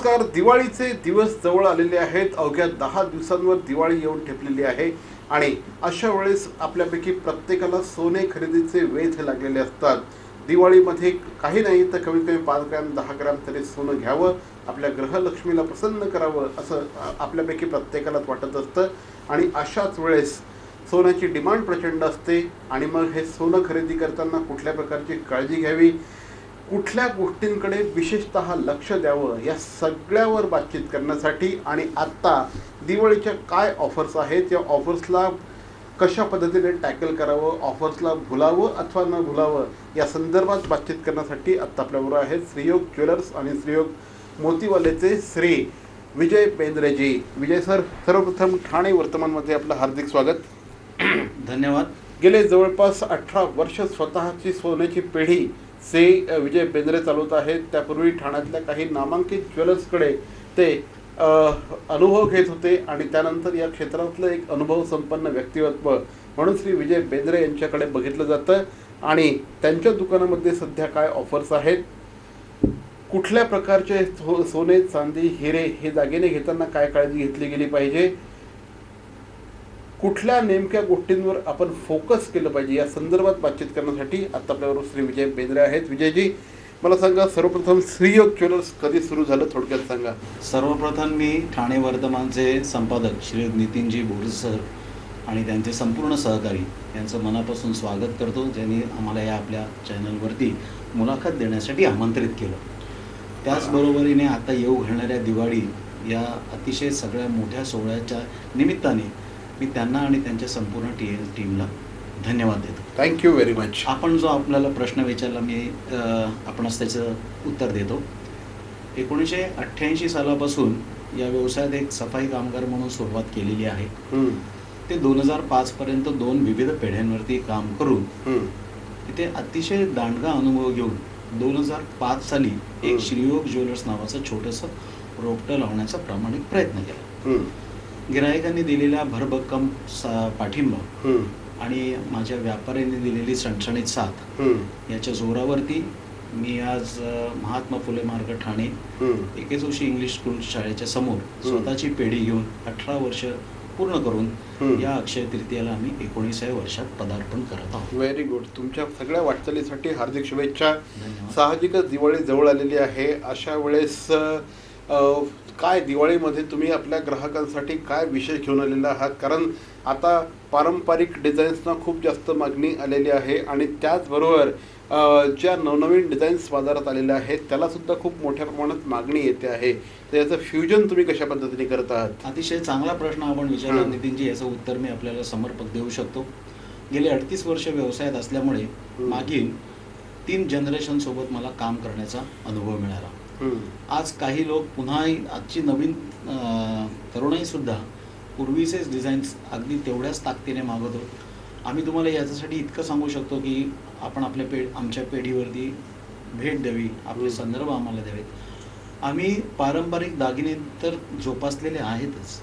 नमस्कार. दिवाळीचे दिवस जवळ आलेले आहेत. अवघ्या 10 दिवसांवर दिवाळी येऊन ठेपलेली आहे आणि अशा वेळेस आपल्यापैकी प्रत्येकाला सोने खरेदीचे वेध लागलेले असतात. दिवाळीमध्ये काही नाही तर कमीत कमी 5 ग्रॅम 10 ग्रॅम तरी सोनं घ्यावं, आपल्या ग्रहलक्ष्मीला प्रसन्न करावं असं आपल्यापैकी प्रत्येकालाच वाटत असतं. आणि अशाच वेळेस सोन्याची डिमांड प्रचंड असते आणि मग हे सोनं खरेदी करताना कुठल्या प्रकारची काळजी घ्यावी, कुठल्या गोष्टींकडे विशेषतः लक्ष द्यावं, या सगळ्यावर बातचीत करण्यासाठी आणि आत्ता दिवाळीच्या काय ऑफर्स आहेत, या ऑफर्सला कशा पद्धतीने टॅकल करावं, ऑफर्सला भुलावं अथवा न भुलावं, या संदर्भात बातचीत करण्यासाठी आत्ता आपल्याबरोबर आहेत श्रीयोग ज्वेलर्स आणि श्रीयोग मोतीवालेचे श्री विजय बेंद्रेजी. विजय सर, सर्वप्रथम ठाणे वर्तमानमध्ये आपलं हार्दिक स्वागत. धन्यवाद. गेले जवळपास 18 वर्ष स्वतःची सोन्याची पेढी विजय बेंद्रे चालवत आहेत. त्यापूर्वी ठाण्यातल्या काही नामांकित ज्वेलर्सकडे ते अनुभव घेत होते आणि त्यानंतर या क्षेत्रातलं एक अनुभव संपन्न व्यक्तिमत्व म्हणून श्री विजय बेंद्रे यांच्याकडे बघितलं जातं. आणि त्यांच्या दुकानामध्ये सध्या काय ऑफर्स आहेत, कुठल्या प्रकारचे सोने चांदी हिरे हे दागिने घेताना काय काळजी घेतली गेली पाहिजे, कुठल्या नेमक्या गोष्टींवर आपण फोकस केलं पाहिजे, या संदर्भात बातचीत करण्यासाठी आता आपल्याबरोबर श्री विजय बेंद्रे आहेत. विजयजी, मला सांगा सर्वप्रथम श्रीयोग ज्वेलर्स कधी सुरू झालं, थोडक्यात सांगा. सर्वप्रथम मी ठाणे वर्तमानचे संपादक श्री नितीनजी बोरसे सर आणि त्यांचे संपूर्ण सहकारी यांचं मनापासून स्वागत करतो, ज्यांनी आम्हाला या आपल्या चॅनलवरती मुलाखत देण्यासाठी आमंत्रित केलं. त्याचबरोबरीने आता येऊ घालणाऱ्या दिवाळी या अतिशय सगळ्या मोठ्या सोहळ्याच्या निमित्ताने मी त्यांना आणि त्यांच्या संपूर्ण टीमला धन्यवाद देतो. Thank you very much. आपण जो आपल्याला प्रश्न विचारला मी आपणास त्याचं उत्तर देतो. 1988 सालापासून या व्यवसायात एक सफाई कामगार म्हणून सुरुवात केलेली आहे. ते 2005 पर्यंत 2 विविध पेढ्यांवरती काम करून तिथे अतिशय दांडगा अनुभव घेऊन 2005 साली एक श्रीयोग ज्वेलर्स नावाचं छोटंसं रोपटं लावण्याचा प्रामाणिक प्रयत्न केला. गिरायकांनी दिलेल्या भरभक्कम पाठिंबा आणि माझ्या व्यापाऱ्यांनी दिलेली सणसणीत साथ याच्या जोरावरती मी आज महात्मा फुले मार्ग ठाणे एकेजोशी इंग्लिश स्कूल शाळेच्या समोर स्वतःची पेढी घेऊन 18 वर्ष पूर्ण करून या अक्षय तृतीयाला आम्ही 19व्या वर्षात पदार्पण करत आहोत. Very good. तुमच्या सगळ्या वाटचालीसाठी हार्दिक शुभेच्छा. साहजिकच दिवाळी जवळ आलेली आहे. अशा वेळेस काय दिवाळीमध्ये तुम्ही आपल्या ग्राहकांसाठी काय विशेष घेऊन आलेला आहात, कारण आता पारंपरिक डिझाईन्सना खूप जास्त मागणी आलेली आहे आणि त्याचबरोबर ज्या नवनवीन डिझाईन्स बाजारात आलेल्या आहेत त्यालासुद्धा खूप मोठ्या प्रमाणात मागणी येते आहे. तर याचं फ्युजन तुम्ही कशा पद्धतीने करत आहात? अतिशय चांगला प्रश्न आपण विचारला नितीनजी. याचं उत्तर मी आपल्याला समर्पक देऊ शकतो. गेले 38 वर्ष व्यवसायात असल्यामुळे मागील 3 जनरेशन सोबत मला काम करण्याचा अनुभव मिळाला. आज काही लोक पुन्हा आजची नवीन तरुणाई सुद्धा पूर्वीचेच डिझाईन्स अगदी तेवढ्याच ताकदीने मागवतो. आम्ही तुम्हाला याच्यासाठी इतकं सांगू शकतो की आपण आमच्या पेढीवरती भेट द्यावी, आपले संदर्भ आम्हाला द्यावेत. आम्ही पारंपरिक दागिने तर जोपासलेले आहेतच,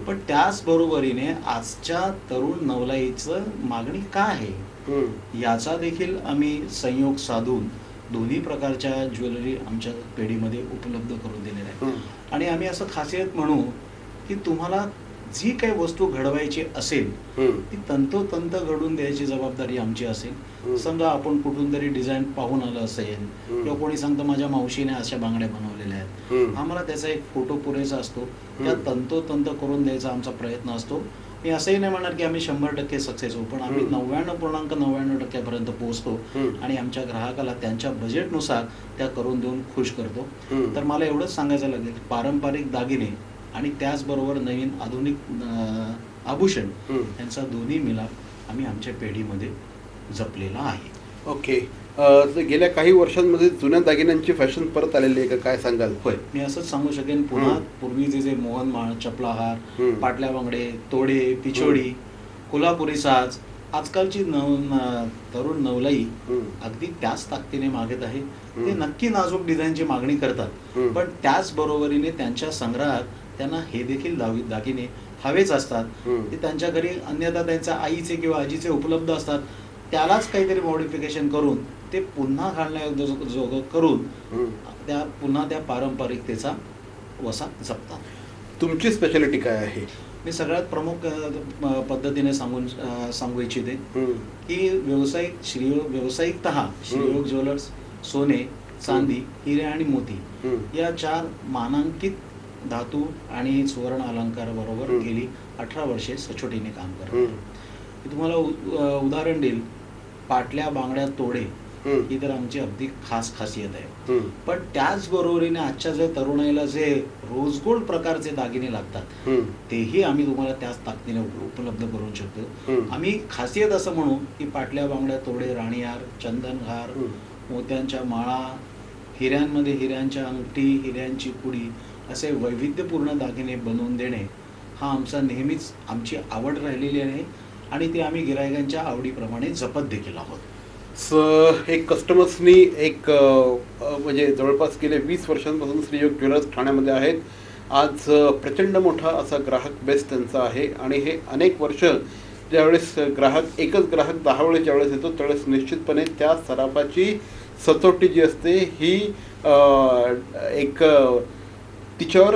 पण त्याचबरोबरीने आजच्या तरुण नवलाईचं मागणी काय आहे याचा देखील आम्ही संयोग साधून दोन्ही प्रकारच्या ज्वेलरी आमच्या पेढीमध्ये उपलब्ध करून दिलेल्या आहेत. आणि आम्ही असं खासियत म्हणू की तुम्हाला जी काही वस्तू घडवायची असेल ती तंतोतंत घडून द्यायची जबाबदारी आमची असेल. समजा आपण कुठून तरी डिझाईन पाहून आलं असेल किंवा कोणी सांगतं माझ्या मावशीने अशा बांगड्या बनवलेल्या आहेत, आम्हाला त्याचा एक फोटो पुरेसा असतो, त्या तंतोतंत करून द्यायचा आमचा प्रयत्न असतो. मी असंही नाही म्हणणार की आम्ही 100% सक्सेस होऊ, पण आम्ही 99.99% पोहोचतो आणि आमच्या ग्राहकाला त्यांच्या बजेटनुसार त्या करून देऊन खुश करतो. तर मला एवढंच सांगायचं लागेल, पारंपरिक दागिने आणि त्याचबरोबर नवीन आधुनिक आभूषण यांचा दोन्ही मिलाप आम्ही आमच्या पेढीमध्ये जपलेला आहे. ओके. गेल्या काही वर्षांमध्ये जुन्या दागिन्यांची फॅशन परत आलेली आहे का, काय सांगाल? होय, मी असंच सांगू शकेन. पुन्हा पूर्वीचे जे मोहनमाळ, चपलाहार, पाटल्या बांगडे, तोडे, पिछोडी, कोल्हापुरी साज, आजकालची तरुण नवलाई अगदी त्याच ताकदीने मागत आहे. ते नक्की नाजूक डिझाईनची मागणी करतात, पण त्याचबरोबरीने त्यांच्या संग्रहात त्यांना हे देखील दागिने हवेच असतात. ते त्यांच्या घरी अन्यथा त्यांच्या आईचे किंवा आजीचे उपलब्ध असतात, त्यालाच काहीतरी मॉडिफिकेशन करून ते पुन्हा घालण्याजोगं करून पुन्हा त्या पारंपरिकतेचा वसा जपतात. तुमची स्पेशालिटी काय आहे? मी सगळ्यात प्रमुख पद्धतीने सांगू इच्छिते हं, की व्यावसायिकतः श्रीयोग ज्वेलर्स सोने, चांदी, हिरे आणि मोती हं, या 4 मानांकित धातू आणि सुवर्ण अलंकाराबरोबर हं. गेली 18 वर्षे सचोटीने काम करत हं, आहे. मी तुम्हाला उदाहरण देईल. पाटल्या, बांगड्या, तोडे हं, ही तर आमची अगदी खास खासियत आहे. हं, पण त्याचबरोबरीने आजच्या जे तरुणाईला जे रोजगोल्ड प्रकारचे दागिने लागतात हं, तेही आम्ही तुम्हाला त्याच ताकदीने उपलब्ध करून शकतो. हं. आम्ही खासियत असं म्हणू की पाटल्या, बांगड्या, तोडे, राणीहार, चंदनहार, हं. मोत्यांच्या माळा, हिऱ्यांमध्ये हिऱ्यांच्या अंगठी, हिऱ्यांची पुडी असे वैविध्यपूर्ण दागिने बनवून देणे हा आमचा नेहमीच आमची आवड राहिलेली आहे आणि ते आम्ही गिरायकांच्या आवडीप्रमाणे जपत देखील आहोत. एक कस्टमर्सनी म्हणजे जवळपास गेले 20 वर्षांपासून श्रीयोग ज्वेलर्स ठाण्यामध्ये आहेत. आज प्रचंड मोठा असा ग्राहक बेस त्यांचा आहे आणि हे अनेक वर्ष ज्यावेळेस एकच ग्राहक 10 वेळेस ज्यावेळेस येतो त्यावेळेस निश्चितपणे त्या सराफाची सचोटी जी असते ही तिच्यावर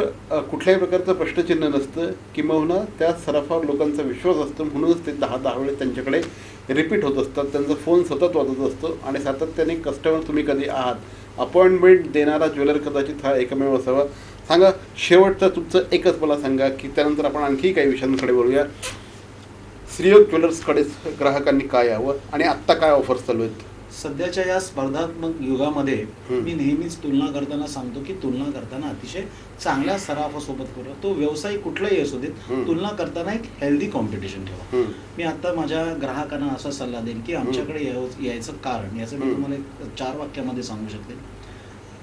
कुठल्याही प्रकारचं प्रश्नचिन्ह नसतं, किंबहुना त्या सराफावर लोकांचा विश्वास असतो. म्हणूनच ते 10 वेळेस त्यांच्याकडे रिपीट होत असतात. त्यांचा फोन सतत वाजत असतो आणि सातत्याने कस्टमर तुम्ही कधी आहात, अपॉइंटमेंट देणारा ज्वेलर कदाचित हा एकमेव असावा. सांगा, शेवटचं तुमचं एकच मला सांगा की त्यानंतर आपण आणखी काही विषयांकडे बोलूया. श्रीयोग ज्वेलर्सकडे ग्राहकांनी काय यावं आणि आत्ता काय ऑफर्स चालू आहेत? सध्याच्या या स्पर्धात्मक युगामध्ये हं. मी नेहमीच तुलना करताना सांगतो की तुलना करताना अतिशय चांगल्या सराफासोबत करा. तो व्यवसाय कुठलाही असू देत, हं. तुलना करताना एक हेल्दी कॉम्पिटिशन ठेवा. हं, मी आता माझ्या ग्राहकांना असा सल्ला देईन की आमच्याकडे यायचं कारण याचं मी हं. तुम्हाला 4 वाक्यामध्ये सांगू शकते.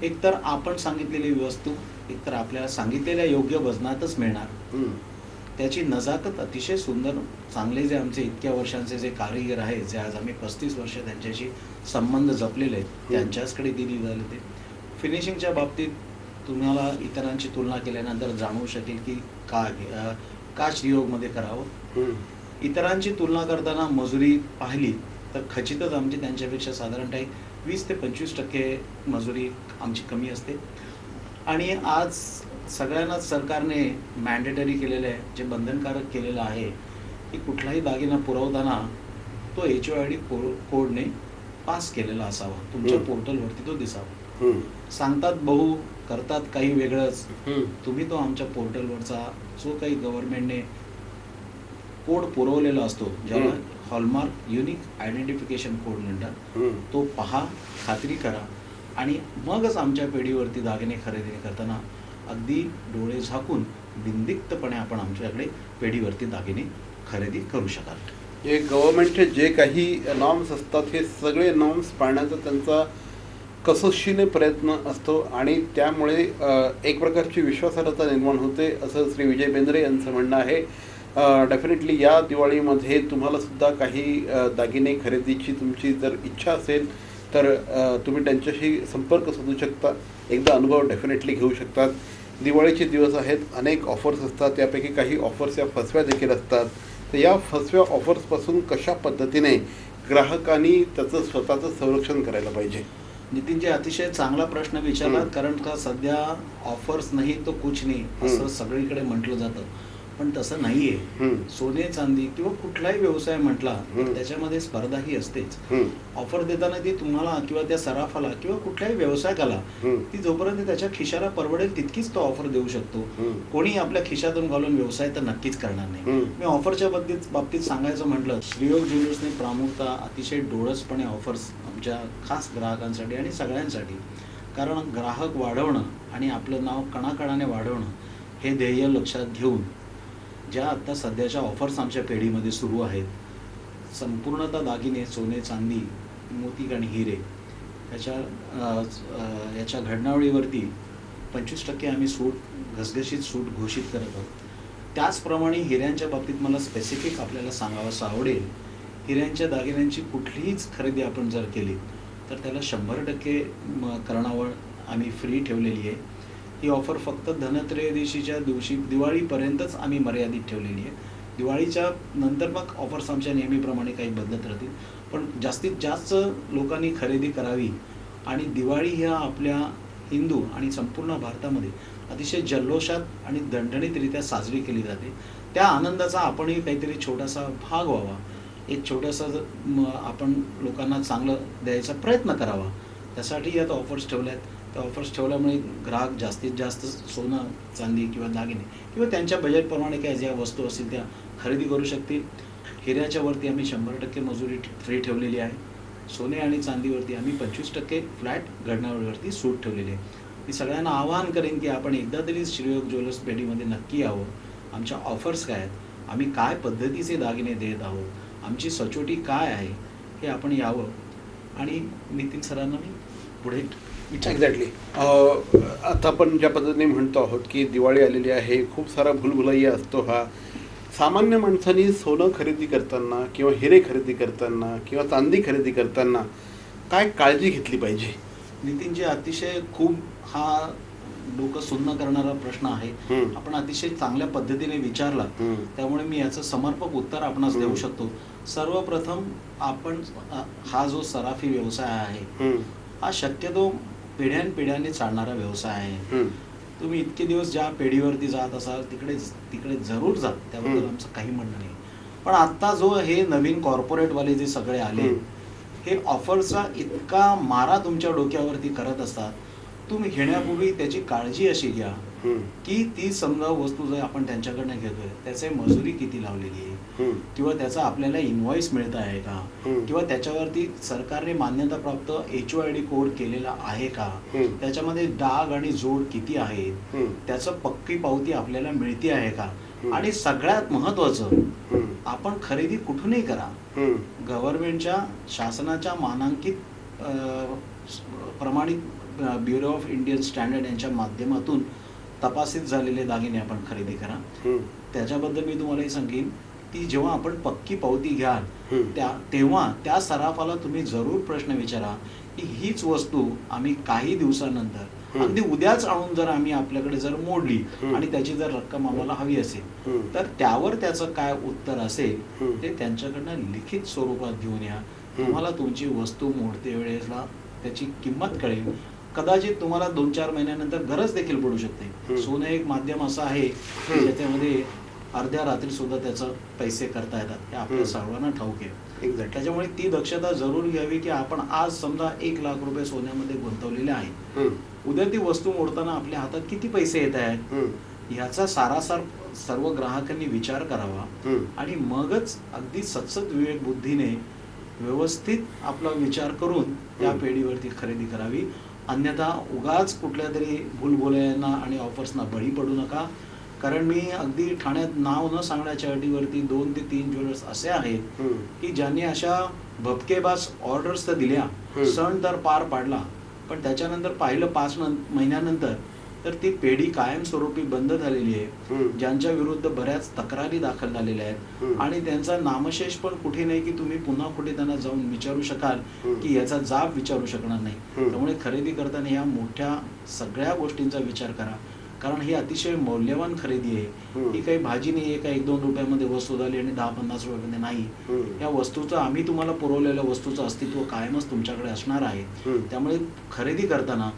एकतर आपण सांगितलेली वस्तू एकतर आपल्याला सांगितलेल्या योग्य वजनातच मिळणार. हं, त्याची नजाकत अतिशय सुंदर. चांगले जे आमचे इतक्या वर्षांचे जे कारीगर आहेत, जे आज आम्ही 35 वर्ष त्यांच्याशी संबंध जपलेले आहेत, त्यांच्याचकडे दिली झाले. ते फिनिशिंगच्या बाबतीत तुम्हाला इतरांची तुलना केल्यानंतर जाणवू शकेल की का श्रीयोगमध्ये करावं. हं, इतरांची तुलना करताना मजुरी पाहिली तर खचितच आमची त्यांच्यापेक्षा साधारणतः 20 ते 25% मजुरी आमची कमी असते. आणि आज सगळ्यांनाच सरकारने मॅन्डेटरी केलेलं आहे, जे बंधनकारक केलेलं आहे की कुठलाही दागिना पुरवताना तो HOID कोडने पास केलेला असावा. तुमच्या पोर्टलवरती तो दिसावा. हं, सांगतात बहु, करतात काही वेगळंच. हं, तुम्ही तो आमच्या पोर्टलवरचा जो काही गव्हर्नमेंटने कोड पुरवलेला असतो, ज्याला हॉलमार्क युनिक आयडेंटिफिकेशन कोड म्हणतात, हं. तो पहा, खात्री करा आणि मगच आमच्या पेढीवरती दागिने खरेदी करताना अगदी डोळे झाकून बिनदिक्तपणे आपण आमच्याकडे पेढीवरती दागिने खरेदी करू शकाल. हे गव्हर्नमेंटचे जे काही नॉर्म्स असतात हे सगळे नॉर्म्स पाळण्याचा त्यांचा कसोशीने प्रयत्न असतो आणि त्यामुळे एक प्रकारची विश्वासार्हता निर्माण होते असं श्री विजय बेंद्रे यांचं म्हणणं आहे. डेफिनेटली या दिवाळीमध्ये तुम्हाला सुद्धा काही दागिने खरेदीची तुमची जर इच्छा असेल तर तुम्ही त्यांच्याशी संपर्क साधू शकता. एकदा अनुभव डेफिनेटली घेऊ शकतात. दिवाळीचे दिवस आहेत, अनेक ऑफर्स असतात, त्यापैकी काही ऑफर्स या फसव्या देखील असतात. तर या फसव्या ऑफर्सपासून कशा पद्धतीने ग्राहकांनी त्याचं स्वतःचं संरक्षण करायला पाहिजे? नितीनजी, अतिशय चांगला प्रश्न विचारला. कारण का सध्या ऑफर्स नाही तो कुछ नाही असं सगळीकडे म्हटलं जातं, पण तसं नाहीये. सोने चांदी किंवा कुठलाही व्यवसाय म्हटला तर त्याच्यामध्ये स्पर्धा ही असतेच. ऑफर देताना ती तुम्हाला किंवा त्या सराफाला किंवा कुठल्याही व्यवसायकाला ती जोपर्यंत त्याच्या खिशाला परवडेल तितकीच तो ऑफर देऊ शकतो. कोणी आपल्या खिशातून घालून व्यवसाय तर नक्कीच करणार नाही. मी ऑफरच्या बाबतीत सांगायचं म्हटलं, श्रीयोग ज्वेलर्सने प्रामुख्याने अतिशय डोळसपणे ऑफर्स आमच्या खास ग्राहकांसाठी आणि सगळ्यांसाठी, कारण ग्राहक वाढवणं आणि आपलं नाव कणाकणाने वाढवणं हे ध्येय लक्षात घेऊन ज्या आत्ता सध्याच्या ऑफर्स आमच्या पेढीमध्ये सुरू आहेत, संपूर्णतः दागिने, सोने, चांदी, मोती आणि हिरे याच्या घडणावळीवरती 25% आम्ही घसघशीत सूट घोषित करत आहोत. त्याचप्रमाणे हिऱ्यांच्या बाबतीत मला स्पेसिफिक आपल्याला सांगावंसं आवडेल. हिऱ्यांच्या दागिन्यांची कुठलीच खरेदी आपण जर केली तर त्याला 100% करणावळ आम्ही फ्री ठेवलेली आहे. ही ऑफर फक्त धनत्रयोदशीच्या दिवशी दिवाळीपर्यंतच आम्ही मर्यादित ठेवलेली आहे. दिवाळीच्या नंतर मग ऑफर्स आमच्या नेहमीप्रमाणे काही बदलत राहतील, पण जास्तीत जास्त लोकांनी खरेदी करावी आणि दिवाळी ह्या आपल्या हिंदू आणि संपूर्ण भारतामध्ये अतिशय जल्लोषात आणि दणदणीतरित्या साजरी केली जाते. त्या आनंदाचा आपणही काहीतरी छोटासा भाग व्हावा, एक छोटासा आपण लोकांना चांगलं द्यायचा प्रयत्न करावा, त्यासाठी यात ऑफर्स ठेवल्या आहेत. त्या ऑफर्स ठेवल्यामुळे ग्राहक जास्तीत जास्त सोनं, चांदी किंवा दागिने किंवा त्यांच्या बजेटप्रमाणे काय ज्या वस्तू असतील त्या खरेदी करू शकतील. हिऱ्याच्या वरती आम्ही 100% मजुरी फ्री ठेवलेली आहे. सोने आणि चांदीवरती आम्ही 25% फ्लॅट घडणावरती सूट ठेवलेली आहे. मी सगळ्यांना आवाहन करेन की आपण एकदा तरी श्रीयोग ज्वेलर्स पेढीमध्ये नक्की यावं. आमच्या ऑफर्स काय आहेत, आम्ही काय पद्धतीचे दागिने देत आहोत, आमची सचोटी काय आहे, हे आपण यावं. आणि नितीन सरांना मी पुढे एक्झॅक्टली आता आपण ज्या पद्धतीने म्हणतो आहोत की दिवाळी आलेली आहे, खूप सारा भुलभुलैया असतो हा. सामान्य माणसांनी सोनं खरेदी करताना किंवा हिरे खरेदी करताना किंवा चांदी खरेदी करताना काय काळजी घेतली पाहिजे? नितीनजी, अतिशय खूप हा डोकं सुन्न करणारा प्रश्न आहे. आपण अतिशय चांगल्या पद्धतीने विचारला, त्यामुळे मी याचं समर्पक उत्तर आपणास देऊ शकतो. सर्वप्रथम आपण हा जो सराफी व्यवसाय आहे हा शक्यतो पिढ्यानपिढ्याने चालणारा व्यवसाय आहे. तुम्ही इतके दिवस ज्या पेढीवरती जात असाल तिकडे जरूर जा, त्याबद्दल आमचं काही म्हणणं नाही. पण आता जो हे नवीन कॉर्पोरेटवाले जे सगळे आले, हे ऑफरचा इतका मारा तुमच्या डोक्यावरती करत असतात. तुम्ही घेण्यापूर्वी त्याची काळजी अशी घ्या की ती समजा वस्तू जर आपण त्यांच्याकडनं घेतोय त्याचे मजुरी किती लावलेली आहे, किंवा त्याचा आपल्याला इनव्हॉइस मिळत आहे का, किंवा त्याच्यावरती सरकारने मान्यताप्राप्त HOID कोड केलेला आहे का, त्याच्यामध्ये डाग आणि जोड किती आहेत, त्याचं पक्की पावती आपल्याला मिळते आहे का. आणि सगळ्यात महत्वाचं, आपण खरेदी कुठूनही करा, गव्हर्नमेंटच्या शासनाच्या मानांकित प्रमाणित ब्युरो ऑफ इंडियन स्टँडर्ड यांच्या माध्यमातून तपासित झालेले दागिने आपण खरेदी करा. त्याच्याबद्दल मी तुम्हाला सांगेन की जेव्हा आपण पक्की पावती घ्याल तेव्हा त्या सराफाला तुम्ही जरूर प्रश्न विचारा की हीच वस्तू आम्ही काही दिवसानंतर अगदी उद्याच आणून जर आम्ही आपल्याकडे जर मोडली आणि त्याची जर रक्कम आम्हाला हवी असेल तर त्यावर त्याचं काय उत्तर असेल ते त्यांच्याकडनं लिखित स्वरूपात घेऊन या. तुम्हाला तुमची वस्तू मोडते वेळेला त्याची किंमत कळेल. कदाचित तुम्हाला 2-4 महिन्यानंतर गरज देखील पडू शकते. सोनं एक माध्यम असं आहे की ज्याच्यामध्ये अर्ध्या रात्री सुद्धा त्याचं पैसे करता येतात, हे आपल्या सर्वांना ठाऊक आहे. त्याच्यामुळे ती दक्षता जरूर घ्यावी की आपण आज समजा 1 लाख रुपये सोन्यामध्ये गुंतवलेले आहेत, उद्या ती वस्तू मोडताना आपल्या हातात किती पैसे येत आहेत, ह्याचा सारासार सर्व ग्राहकांनी विचार करावा. आणि मगच अगदी सत्सद विवेक बुद्धीने व्यवस्थित आपला विचार करून त्या पेढीवरती खरेदी करावी. अन्यथा उगाच कुठल्या तरी भूलभुलैयांना आणि ऑफर्सना बळी पडू नका. कारण मी अगदी ठाण्यात नाव न सांगण्याच्या अटीवरती 2 ते 3 ज्वेलर्स असे आहेत की ज्यांनी अशा भपकेबाज ऑर्डर्स तर दिल्या, सण तर पार पाडला, पण त्याच्यानंतर पाहिलं 5 महिन्यानंतर तर ती पेढी कायमस्वरूपी बंद झालेली आहे. ज्यांच्या विरुद्ध बऱ्याच तक्रारी दाखल झालेल्या आहेत आणि त्यांचा नामशेष पण कुठे नाही की तुम्ही पुन्हा कुठे त्यांना जाऊन विचारू शकाल की याचा जाब विचारू शकणार नाही. त्यामुळे खरेदी करताना या मोठ्या सगळ्या गोष्टींचा विचार करा, कारण ही अतिशय मौल्यवान खरेदी आहे. ही काही भाजी नाही आहे का 1-2 रुपयामध्ये वस्तू झाली आणि 10-50 रुपयामध्ये नाही. या वस्तूचं, आम्ही तुम्हाला पुरवलेल्या वस्तूचं अस्तित्व कायमच तुमच्याकडे असणार आहे. त्यामुळे खरेदी करताना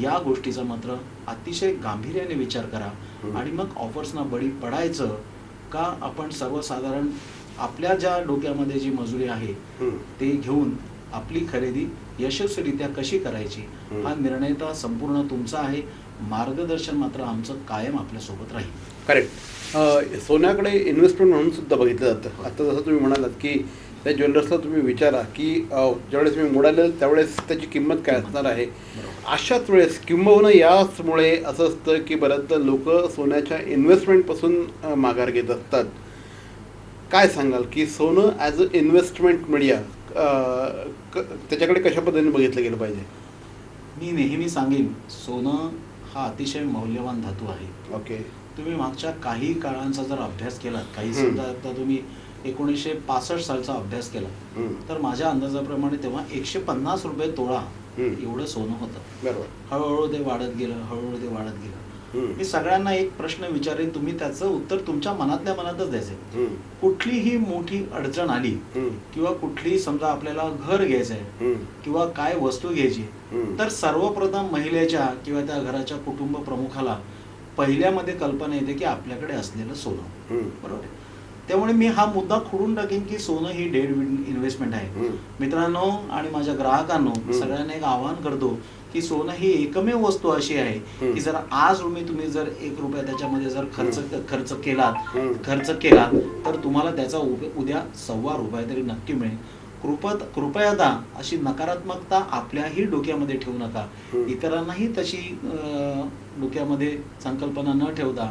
या गोष्टीचा मात्र अतिशय गांभीर्याने विचार करा. आणि मग ऑफर्सना बळी पडायचं का, आपण सर्वसाधारण आपल्या ज्या डोक्यामध्ये जी मजुरी आहे ते घेऊन आपली खरेदी यशस्वीरित्या कशी करायची हा निर्णय तर संपूर्ण तुमचा आहे. मार्गदर्शन मात्र आमचं कायम आपल्यासोबत राहील. करेक्ट. सोन्याकडे इन्व्हेस्टमेंट म्हणून सुद्धा बघितलं जातं. आता जसं तुम्ही म्हणालात की त्या ज्वेलर्सला तुम्ही विचारा की ज्यावेळेस तुम्ही मोडाले त्यावेळेस त्याची किंमत काय असणार आहे. अशाच वेळेस किंबहुना याचमुळे असं असतं की बऱ्याचदा लोक सोन्याच्या इन्व्हेस्टमेंटपासून माघार घेत असतात. काय सांगाल की सोनं ॲज अ इन्व्हेस्टमेंट मीडिया त्याच्याकडे कशा पद्धतीने बघितलं गेलं पाहिजे? मी नेहमी सांगेन, सोनं हा अतिशय मौल्यवान धातू आहे. ओके. तुम्ही मागच्या काही काळांचा जर अभ्यास केला, काही सुद्धा आता तुम्ही 1965 सालचा अभ्यास केला तर माझ्या अंदाजाप्रमाणे तेव्हा 150 रुपये तोळा एवढं सोनं होतं. बरोबर. हळूहळू ते वाढत गेलं. मी सगळ्यांना एक प्रश्न विचारेन, तुम्ही त्याचं उत्तर तुमच्या मनातल्या मनातच द्यायचंय. कुठलीही मोठी अडचण आली किंवा कुठली समजा आपल्याला घर घ्यायचंय किंवा काय वस्तू घ्यायची, तर सर्वप्रथम महिलेच्या किंवा त्या घराच्या कुटुंब प्रमुखाला पहिल्यामध्ये कल्पना येते की आपल्याकडे असलेलं सोनं. बरोबर आहे. त्यामुळे मी हा मुद्दा खोडून टाकेन की सोनं ही डेड इन्व्हेस्टमेंट आहे. मित्रांनो आणि माझ्या ग्राहकांनो, सगळ्यांना एक आवाहन करतो की सोनं ही एकमेव वस्तू अशी आहे की जर आज तुम्ही जर 1 रुपया त्याच्यामध्ये जर खर्च केलात तर तुम्हाला त्याचा उद्या ₹1.25 तरी नक्की मिळेल. कृपया अशी नकारात्मकता आपल्याही डोक्यामध्ये ठेवू नका. इतरांनाही तशी डोक्यामध्ये संकल्पना न ठेवता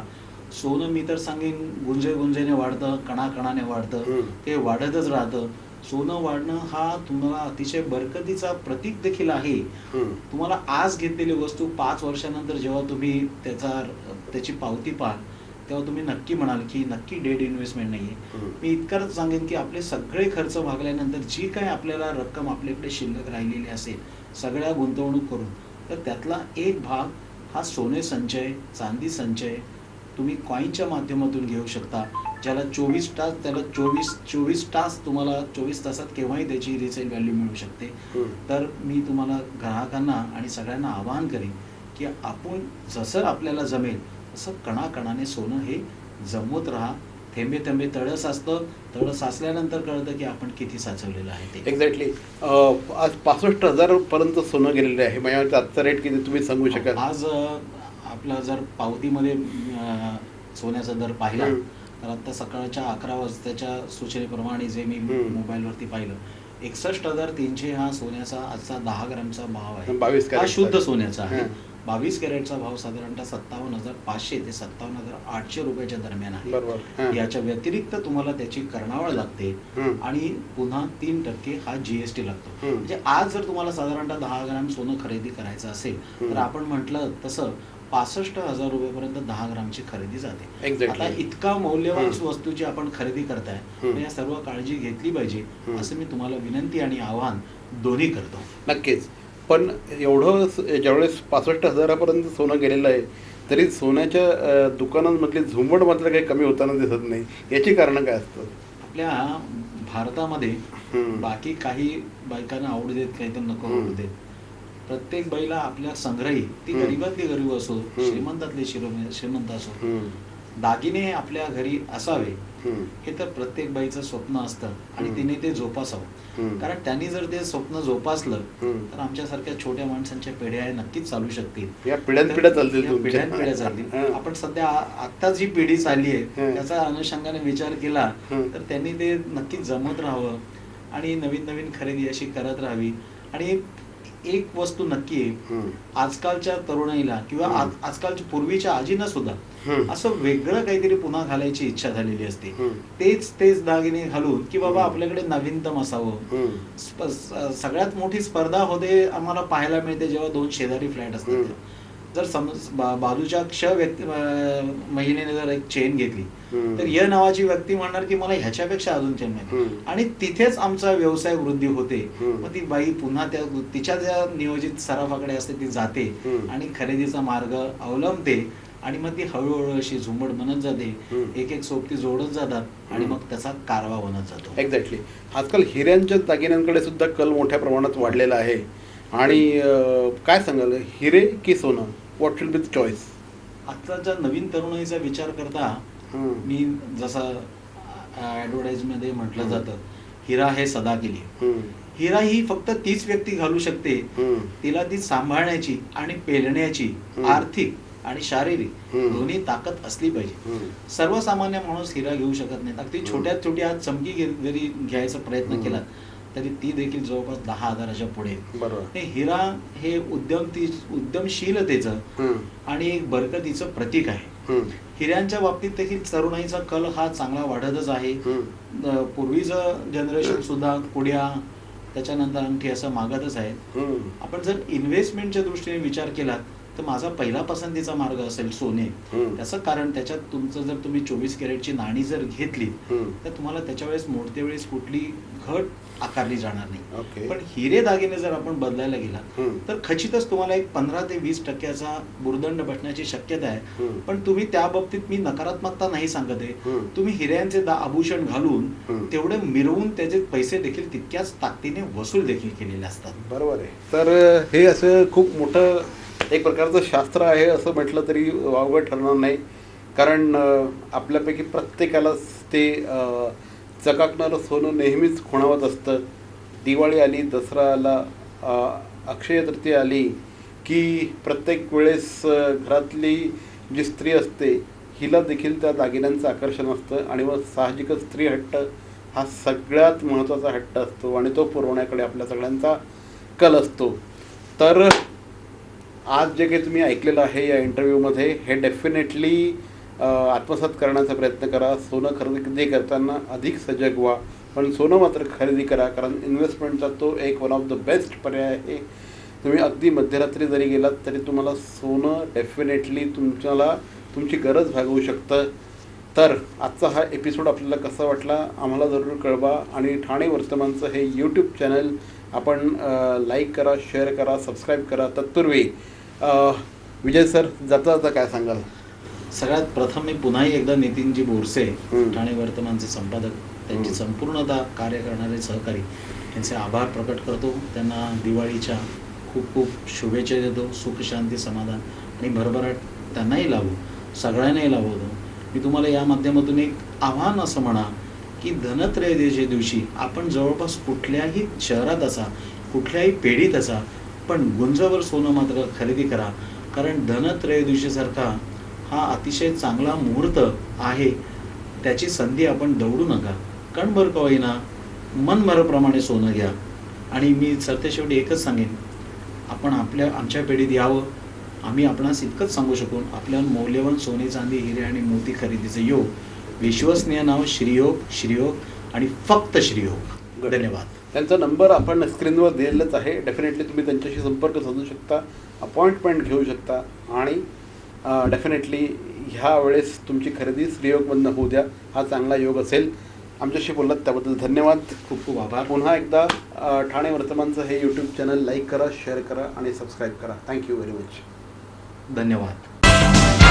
सोनं मी तर सांगेन गुंजेने वाढतं, कणाकणाने वाढतं, ते वाढतच राहतं. सोनं वाढणं हा तुम्हाला अतिशय बरकतीचा प्रतीक देखील आहे. तुम्हाला आज घेतलेली वस्तू 5 वर्षानंतर जेव्हा तुम्ही त्याची पावती पाहाल तेव्हा तुम्ही नक्की म्हणाल की नक्की डेड इन्व्हेस्टमेंट नाहीये. मी इतकंच सांगेन की आपले सगळे खर्च भागल्यानंतर जी काही आपल्याला रक्कम आपल्याकडे शिल्लक राहिलेली असेल, सगळ्या गुंतवणूक करून, तर त्यातला एक भाग हा सोने संचय, चांदी संचय तुम्ही कॉईनच्या माध्यमातून घेऊ शकता, ज्याला 24 तास, त्याला 24 तास तुम्हाला 24 तासात केव्हाही त्याची रिसेल व्हॅल्यू मिळू शकते. तर मी तुम्हाला ग्राहकांना आणि सगळ्यांना आवाहन करेन की आपण जसं आपल्याला जमेल तसं कणाकणाने सोनं हे जमवत राहा. थेंबे थेंबे तळं साचतं, तळं साचल्यानंतर कळतं की आपण किती साचवलेलं आहे ते. एक्झॅक्टली. आज 65,000 पर्यंत सोनं गेलेलं आहे. म्हणजे आजचा रेट किती तुम्ही सांगू शकाल? आज आपला जर पावतीमध्ये सोन्याचा दर पाहिला तर आता सकाळच्या 11 वाजताच्या सूचनेप्रमाणे जे मी मोबाईलवरती पाहिलं, 61,300 हा सोन्याचा आजचा 10 ग्रॅमचा भाव आहे. 22 हा शुद्ध सोन्याचा आहे. 22 कॅरेटचा भाव साधारणतः 57,500 ते 57,800 रुपयाच्या दरम्यान आहे. याच्या व्यतिरिक्त तुम्हाला त्याची करणावळ लागते आणि पुन्हा 3% हा GST लागतो. म्हणजे आज जर तुम्हाला साधारणतः 10 ग्रॅम सोनं खरेदी करायचं असेल तर आपण म्हटलं तसं 65,000 रुपयापर्यंत 10 ग्रामची खरेदी जाते. आता इतका मौल्यवान वस्तूची आपण खरेदी करताय, तर या सर्व काळजी घेतली पाहिजे असं मी तुम्हाला विनंती आणि आवाहन दोन्ही करतो. नक्कीच. पण एवढं ज्यावेळेस 65,000 पर्यंत सोनं गेलेलं आहे तरी सोन्याच्या दुकानांमधली झुंबड मात्र काही कमी होताना दिसत नाही. याची कारण काय असतात? आपल्या भारतामध्ये बाकी काही बायकांना आवडू देत, काही तर नको आवडू देत, प्रत्येक बाईला आपल्या संग्रही, ती गरीबातली गरीब असो, श्रीमंतातली श्रीमंत असो, दागिने आपल्या घरी असावे हे तर प्रत्येक बाईचं स्वप्न असतं आणि तिने ते जोपासावं. कारण त्यांनी जर ते स्वप्न जोपासलं तर आमच्यासारख्या छोट्या माणसांच्या पिढ्या नक्कीच चालू शकतील. या पिढ्यानपिढ्या चालतील. पिढ्यानपिढ्या चालतील. आपण सध्या आता जी पिढी चालली आहे त्याचा अनुषंगाने विचार केला तर त्यांनी ते नक्कीच जमत राहावं आणि नवीन नवीन खरेदी अशी करत राहावी. आणि एक वस्तू नक्की आहे, आजकालच्या तरुणाईला किंवा आजकालच्या पूर्वीच्या आजींना सुद्धा असं वेगळं काहीतरी पुन्हा घालायची इच्छा झालेली असते. तेच दागिने घालून की बाबा आपल्याकडे नवीनतम असावं. सगळ्यात मोठी स्पर्धा होते आम्हाला पाहायला मिळते जेव्हा 2 शेजारी फ्लॅट असतात. जर बाजूच्या महिलेने जर एक चेन घेतली तर य नावाची व्यक्ती म्हणणार की मला ह्याच्यापेक्षा अजून चेन मिळेल आणि तिथेच आमचा व्यवसाय वृद्धी होते. मग ती बाई पुन्हा तिच्या ज्या नियोजित सराफाकडे असते ती जाते आणि खरेदीचा मार्ग अवलंबते आणि मग ती हळूहळू अशी झुंबड बनत जाते. एक सोबती जोडत जातात आणि मग त्याचा कारवा बनत जातो. एक्झॅक्टली. आजकाल हिऱ्यांच्या दागिन्यांकडे सुद्धा कल मोठ्या प्रमाणात वाढलेला आहे. आणि काय सांगाल, हिरे की सोनं, what will be the choice? आताच्या नवीन तरुणाईचा विचार करता मी जसं ऍडव्हर्टाइज मध्ये म्हटलं जातं, हिरा हे सदा केली. हिरा ही फक्त तीच व्यक्ती घालू शकते, तिला ती सांभाळण्याची आणि पेलण्याची आर्थिक आणि शारीरिक दोन्ही ताकद असली पाहिजे. सर्वसामान्य माणूस हिरा घेऊ शकत नाही. अगदी छोट्यात छोटी आज चमकी जरी घ्यायचा प्रयत्न केला तरी ती देखील जवळपास 10,000च्या पुढे. हिरा हे उद्यमशीलतेचं आणि एक बरकतीचं प्रतीक आहे. हिऱ्यांच्या बाबतीत देखील तरुणाईचा कल हा चांगला वाढतच आहे. पूर्वीचं जनरेशन सुद्धा कुड्या, त्याच्यानंतर अंगठी असं मागतच आहे. आपण जर इन्व्हेस्टमेंटच्या दृष्टीने विचार केला तर माझा पहिला पसंतीचा मार्ग असेल सोने. हम्म. त्याचं कारण त्याच्यात तुमचं जर तुम्ही 24 कॅरेटची नाणी जर घेतली हम्म. तर तुम्हाला त्याच्या वेळेस मोडते वेळेस कुठली घट आकारली जाणार नाही. ओके. पण हिरे दागिने जर आपण बदलायला गेला हम्म. तर खचितच तुम्हाला एक 15 ते 20% भुर्दंड बसण्याची शक्यता आहे. हम्म. पण तुम्ही त्या बाबतीत मी नकारात्मकता नाही सांगत आहे. हम्म. तुम्ही हिऱ्यांचे आभूषण घालून हम्म. तेवढे मिरवून त्याचे पैसे देखील तितक्याच ताकदीने वसूल देखील केलेले असतात. बरोबर आहे. तर हे असं खूप मोठं एक प्रकारचं शास्त्र आहे असं म्हटलं तरी वावगं ठरणार नाही. कारण आपल्यापैकी प्रत्येकालाच ते चकाकणारं सोनं नेहमीच खुणावत असतं. दिवाळी आली, दसरा आला, अक्षय तृतीया आली की प्रत्येक वेळेस घरातली जी स्त्री असते हिला देखील त्या दागिन्यांचं आकर्षण असतं आणि मग साहजिकच स्त्री हट्ट हा सगळ्यात महत्त्वाचा हट्ट असतो आणि तो पुरवण्याकडे आपल्या सगळ्यांचा कल असतो. तर आज जे काही तुम्ही ऐकलेलं आहे या इंटरव्ह्यूमध्ये हे डेफिनेटली आत्मसात करण्याचा प्रयत्न करा. सोनं खरेदी करताना अधिक सजग व्हा, पण सोनं मात्र खरेदी करा, कारण इन्व्हेस्टमेंटचा तो एक वन ऑफ द बेस्ट पर्याय आहे. तुम्ही अगदी मध्यरात्री जरी गेलात तरी तुम्हाला सोनं डेफिनेटली तुमची गरज भागवू शकतं. तर आजचा हा एपिसोड आपल्याला कसा वाटला आम्हाला जरूर कळवा आणि ठाणे वर्तमानचं हे यूट्यूब चॅनल आपण लाईक करा, शेअर करा, सबस्क्राईब करा. तत्पूर्वी विजय सर जाता जाता काय सांगाल? सगळ्यात प्रथम मी पुन्हा एकदा नितीनजी बोरसे, हम्म. ठाणे वर्तमानचे संपादक, त्यांची संपूर्णतः कार्य करणारे सहकारी यांचे आभार प्रकट करतो. त्यांना दिवाळीच्या खूप खूप शुभेच्छा देतो. सुख, शांती, समाधान आणि भरभराट त्यांनाही लाभो, सगळ्यांनाही लाभवतो. मी तुम्हाला या माध्यमातून एक आव्हान असं म्हणा की धनत्रयोदशीच्या दिवशी आपण जवळपास कुठल्याही शहरात असा, कुठल्याही पेढीत असा, पण गुंजावर सोनं मात्र खरेदी करा. कारण धनत्रयोदशीसारखा हा अतिशय चांगला मुहूर्त आहे. त्याची संधी आपण दवडू नका. कणभर का होईना मनभरप्रमाणे सोनं घ्या. आणि मी सरतेशेवटी एकच सांगेन, आपण आमच्या पिढीत यावं. आम्ही आपणास इतकंच सांगू शकून आपल्या मौल्यवान सोने, चांदी, हिरे आणि मोती खरेदीचे योग, विश्वसनीय नाव श्रीयोग आणि फक्त श्रीयोग. धन्यवाद. त्यांचा नंबर आपण स्क्रीनवर दिलेलाच आहे. डेफिनेटली तुम्ही त्यांच्याशी संपर्क साधू शकता, अपॉइंटमेंट घेऊ शकता आणि डेफिनेटली ह्या वेळेस तुमची खरेदी श्रीयोगमधनं होऊ द्या. हा चांगला योग असेल. आमच्याशी बोललात त्याबद्दल धन्यवाद. खूप खूप आभार. पुन्हा एकदा ठाणे वर्तमानचं हे यूट्यूब चॅनल लाईक करा, शेअर करा आणि सबस्क्राईब करा. Thank you very much. धन्यवाद.